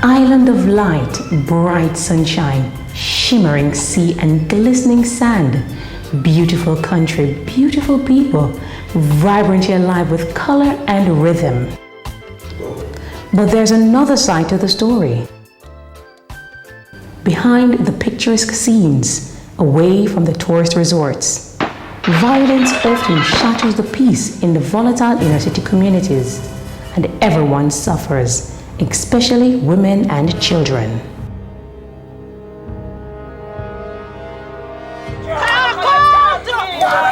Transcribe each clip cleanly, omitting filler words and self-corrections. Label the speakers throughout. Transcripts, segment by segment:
Speaker 1: Island of light, bright sunshine, shimmering sea and glistening sand. Beautiful country, beautiful people, vibrantly alive with color and rhythm. But there's another side to the story. Behind the picturesque scenes, away from the tourist resorts, violence often shatters the peace in the volatile inner city communities, and everyone suffers, especially women and children.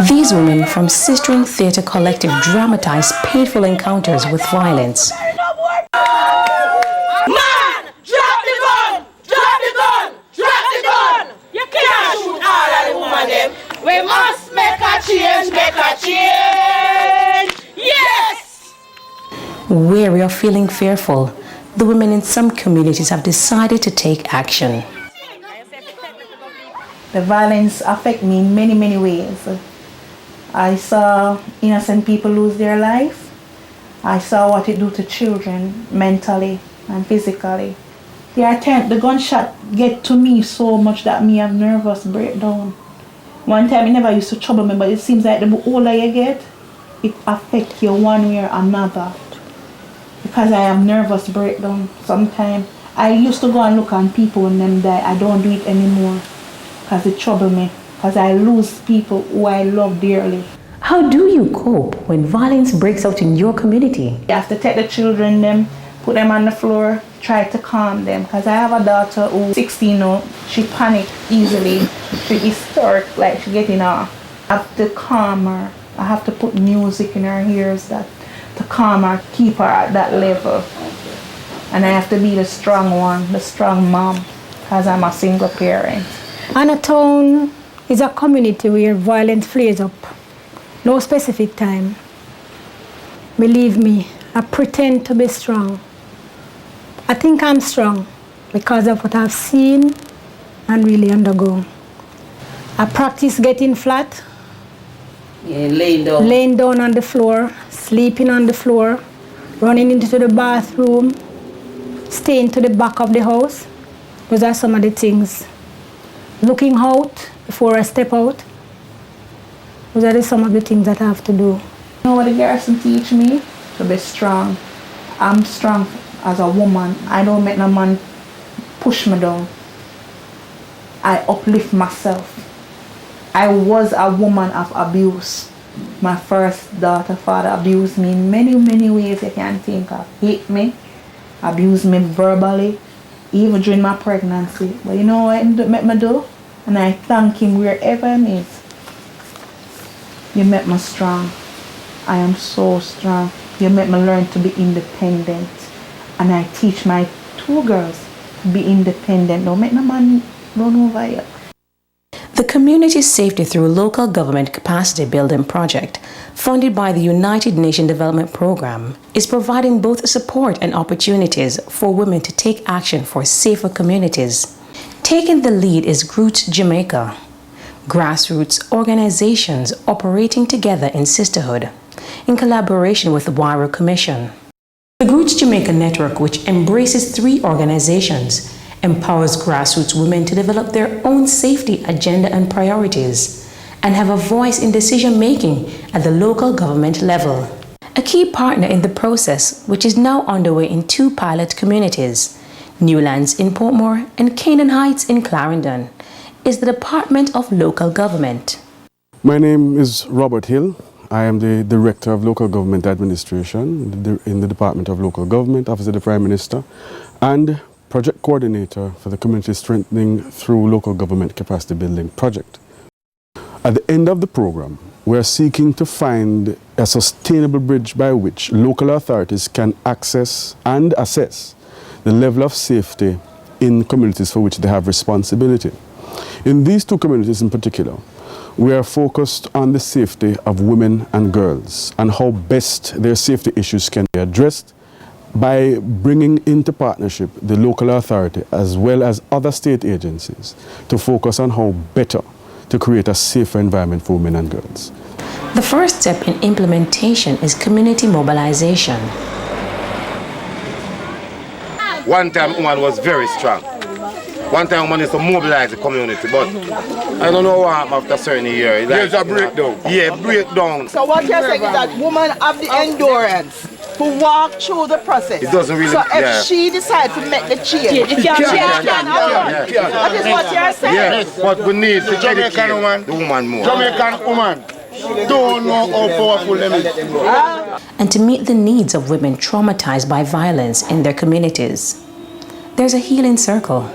Speaker 1: These women from Sistering Theatre Collective dramatize painful encounters with violence.
Speaker 2: We must make a change, yes!
Speaker 1: Weary of feeling fearful, the women in some communities have decided to take action.
Speaker 3: The violence affects me in many ways. I saw innocent people lose their life. I saw what it do to children mentally and physically. The gunshot get to me so much that me have nervous breakdown. One time it never used to trouble me, but it seems like the older you get, it affects you one way or another. Because I have nervous breakdown sometimes. I used to go and look on people when them die. I don't do it anymore because it troubles me. Because I lose people who I love dearly.
Speaker 1: How do you cope when violence breaks out in your community?
Speaker 3: You have to take the children, put them on the floor, try to calm them. Because I have a daughter who's 16 now. She panics easily. She is hysteric, like she getting off. I have to calm her. I have to put music in her ears to calm her, keep her at that level. And I have to be the strong one, the strong mom, because I'm a single parent.
Speaker 4: And a town is a community where violence flares up. No specific time. Believe me, I pretend to be strong. I think I'm strong because of what I've seen and really undergo. I practice getting flat, laying down on the floor, sleeping on the floor, running into the bathroom, staying to the back of the house. Those are some of the things. Looking out before I step out. Those are some of the things that I have to do.
Speaker 3: You know what the garrison teach me? To be strong. I'm strong as a woman. I don't make no man push me down. I uplift myself. I was a woman of abuse. My first daughter, father abused me in many ways you can think of. Hit me, abused me verbally, even during my pregnancy. But you know what he made me do? And I thank him wherever he is. You make me strong. I am so strong. You make me learn to be independent. And I teach my two girls to be independent. Don't make no man run over you.
Speaker 1: The Community Safety Through Local Government Capacity Building Project, funded by the United Nations Development Program, is providing both support and opportunities for women to take action for safer communities. Taking the lead is Groots Jamaica, grassroots organizations operating together in sisterhood, in collaboration with the Huairou Commission. The Groots Jamaica network, which embraces 3 organizations, empowers grassroots women to develop their own safety agenda and priorities, and have a voice in decision-making at the local government level. A key partner in the process, which is now underway in 2 pilot communities, Newlands in Portmore and Canaan Heights in Clarendon, is the Department of Local Government.
Speaker 5: My name is Robert Hill. I am the Director of Local Government Administration in the Department of Local Government, Office of the Prime Minister, and Project Coordinator for the Community Strengthening Through Local Government Capacity Building Project. At the end of the program, we are seeking to find a sustainable bridge by which local authorities can access and assess the level of safety in communities for which they have responsibility. In these 2 communities in particular, we are focused on the safety of women and girls and how best their safety issues can be addressed by bringing into partnership the local authority as well as other state agencies to focus on how better to create a safer environment for women and girls.
Speaker 1: The first step in implementation is community mobilization.
Speaker 6: One time woman was very strong. One time woman used to mobilize the community, but I don't know what happened after a certain year.
Speaker 7: There's a breakdown.
Speaker 6: Yeah, breakdown.
Speaker 2: So what you're saying is that women have the endurance to walk through the process.
Speaker 6: It doesn't really,
Speaker 2: so if she decides to make the change, she can. That is what you're saying.
Speaker 6: Yes, but we need to educate the woman more.
Speaker 7: Jamaican woman don't know how powerful them is.
Speaker 1: And to meet the needs of women traumatized by violence in their communities. There's a healing circle.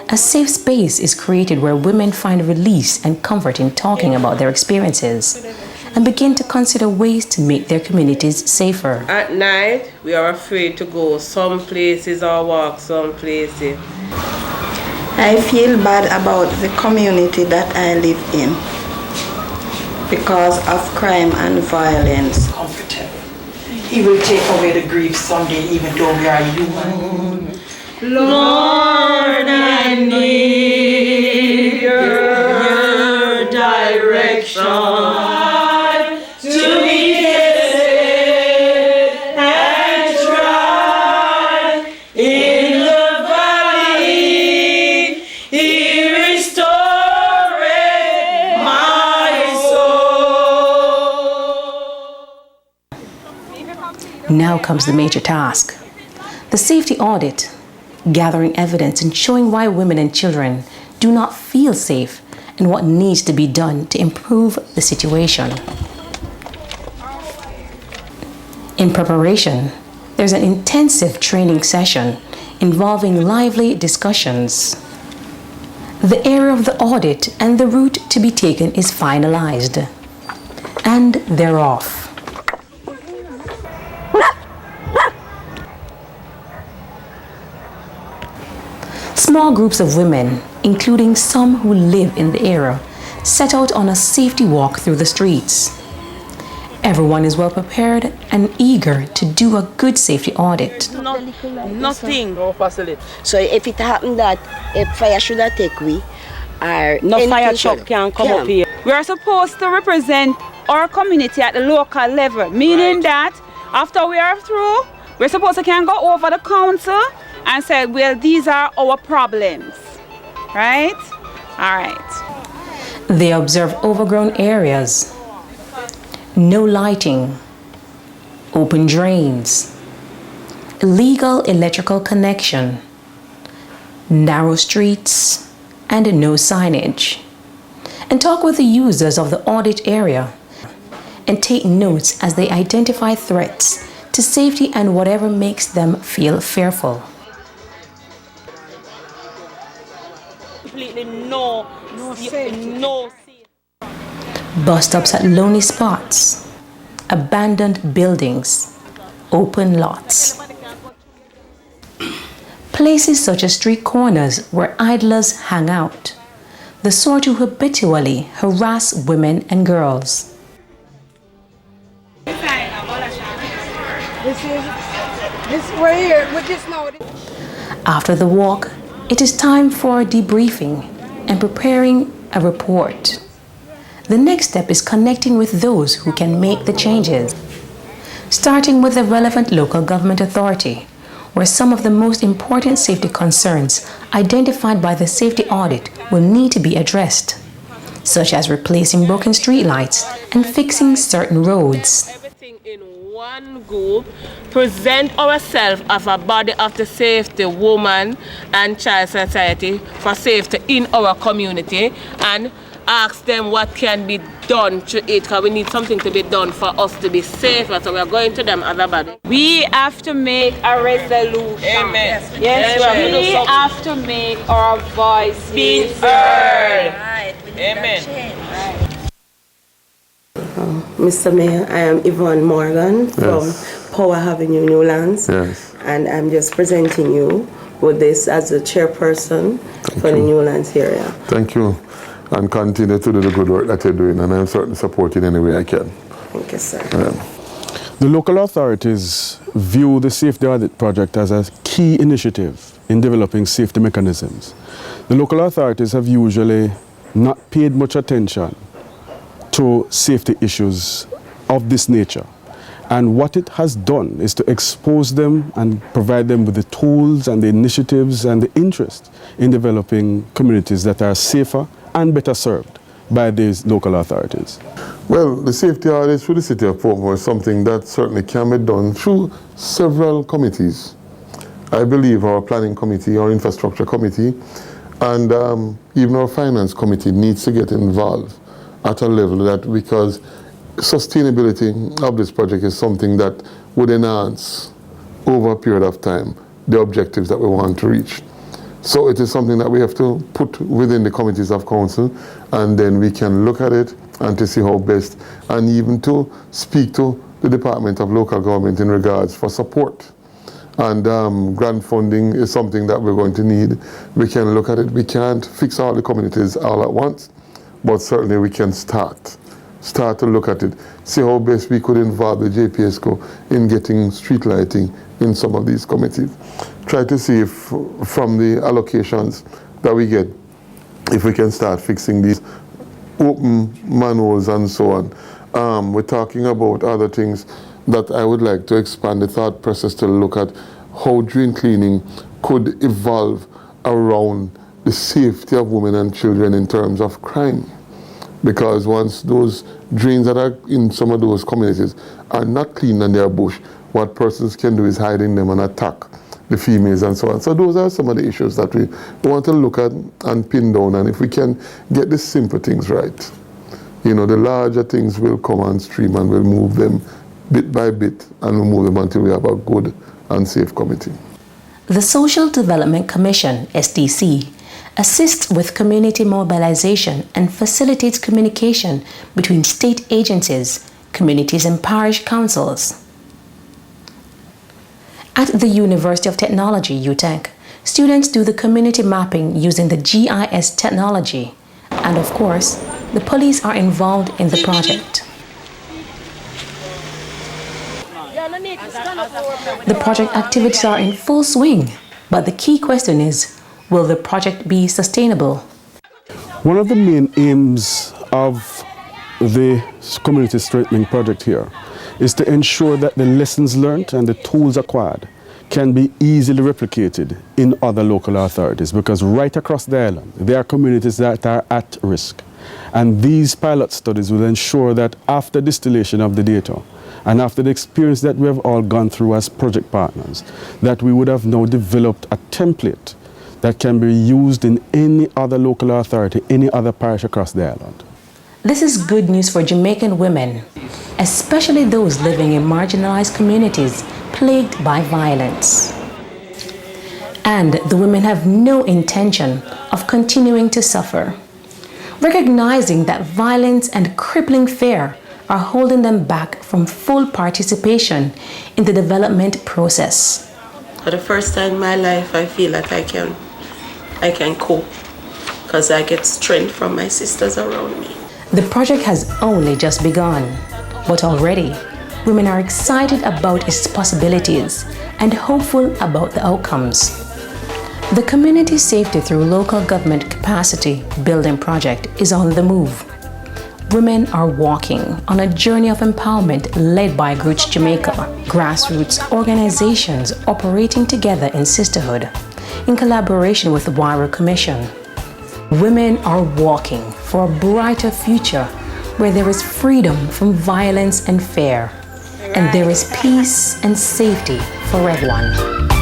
Speaker 1: A safe space is created where women find release and comfort in talking about their experiences and begin to consider ways to make their communities safer.
Speaker 8: At night, we are afraid to go some places or walk some places.
Speaker 9: I feel bad about the community that I live in because of crime and violence.
Speaker 10: Comfortable. He will take away the grief someday, even though we are human.
Speaker 2: Lord, I need your direction to be tested and tried in the valley. He restored my soul.
Speaker 1: Now comes the major task. The safety audit, gathering evidence and showing why women and children do not feel safe and what needs to be done to improve the situation. In preparation, there's an intensive training session involving lively discussions. The area of the audit and the route to be taken is finalized. And they're off. Small groups of women, including some who live in the area, set out on a safety walk through the streets. Everyone is well prepared and eager to do a good safety audit.
Speaker 8: Nothing.
Speaker 2: No facility.
Speaker 11: So if it happened that a fire should have taken we, or
Speaker 8: No fire truck can come up here. We are supposed to represent our community at the local level, meaning that after we are through, we're supposed to can go over the council and say, well, these are our problems, right? All right.
Speaker 1: They observe overgrown areas, no lighting, open drains, illegal electrical connection, narrow streets, and no signage. And talk with the users of the audit area and take notes as they identify threats to safety and whatever makes them feel fearful.
Speaker 8: Completely no.
Speaker 1: Bus stops at lonely spots, abandoned buildings, open lots. Places such as street corners where idlers hang out, the sort who habitually harass women and girls. After the walk, it is time for debriefing and preparing a report. The next step is connecting with those who can make the changes, starting with the relevant local government authority, where some of the most important safety concerns identified by the safety audit will need to be addressed, such as replacing broken streetlights and fixing certain roads.
Speaker 8: Everything in one group, present ourselves as a body of the safety, woman and child society for safety in our community, and ask them what can be done to it, because we need something to be done for us to be safer. So we are going to them as a body. We have to make a resolution. Amen. Yes, we have to make our voice be heard.
Speaker 11: Right,
Speaker 8: Amen.
Speaker 9: Mr. Mayor, I am Yvonne Morgan from Power Avenue, Newland.
Speaker 7: Yes.
Speaker 9: And I'm just presenting you with this as the chairperson for the Newlands area.
Speaker 7: Thank you. And continue to do the good work that you're doing, and I'm certainly supporting any way I can.
Speaker 9: Thank you, sir.
Speaker 5: The local authorities view the safety audit project as a key initiative in developing safety mechanisms. The local authorities have usually not paid much attention to safety issues of this nature. And what it has done is to expose them and provide them with the tools and the initiatives and the interest in developing communities that are safer and better served by these local authorities.
Speaker 7: Well, the safety audits for the city of Portmore is something that certainly can be done through several committees. I believe our planning committee, our infrastructure committee, and even our finance committee needs to get involved at a level that, because sustainability of this project is something that would enhance over a period of time the objectives that we want to reach. So it is something that we have to put within the committees of council, and then we can look at it and to see how best, and even to speak to the Department of Local Government in regards for support. And grant funding is something that we're going to need. We can look at it. We can't fix all the communities all at once, but certainly we can start to look at it, see how best we could involve the JPSCO in getting street lighting in some of these committees. Try to see if from the allocations that we get, if we can start fixing these open manholes and so on. We're talking about other things that I would like to expand the thought process to look at how drain cleaning could evolve around the safety of women and children in terms of crime. Because once those drains that are in some of those communities are not clean and they're bush, what persons can do is hide in them and attack the females and so on. So those are some of the issues that we want to look at and pin down, and if we can get the simple things right, you know, the larger things will come on stream and we'll move them bit by bit and we'll move them until we have a good and safe committee.
Speaker 1: The Social Development Commission, SDC, assists with community mobilization and facilitates communication between state agencies, communities and parish councils. At the University of Technology, UTech, students do the community mapping using the GIS technology, and of course, the police are involved in the project. The project activities are in full swing, but the key question is, will the project be sustainable?
Speaker 5: One of the main aims of the community strengthening project here is to ensure that the lessons learned and the tools acquired can be easily replicated in other local authorities, because right across the island there are communities that are at risk, and these pilot studies will ensure that after distillation of the data and after the experience that we have all gone through as project partners, that we would have now developed a template that can be used in any other local authority, any other parish across the island.
Speaker 1: This is good news for Jamaican women, especially those living in marginalized communities plagued by violence. And the women have no intention of continuing to suffer, recognizing that violence and crippling fear are holding them back from full participation in the development process.
Speaker 9: For the first time in my life, I feel that I can cope, because I get strength from my sisters around me.
Speaker 1: The project has only just begun, but already women are excited about its possibilities and hopeful about the outcomes. The Community Safety Through Local Government Capacity Building project is on the move. Women are walking on a journey of empowerment led by Groots Jamaica, grassroots organizations operating together in sisterhood in collaboration with the Huairou Commission. Women are walking for a brighter future where there is freedom from violence and fear, and there is peace and safety for everyone.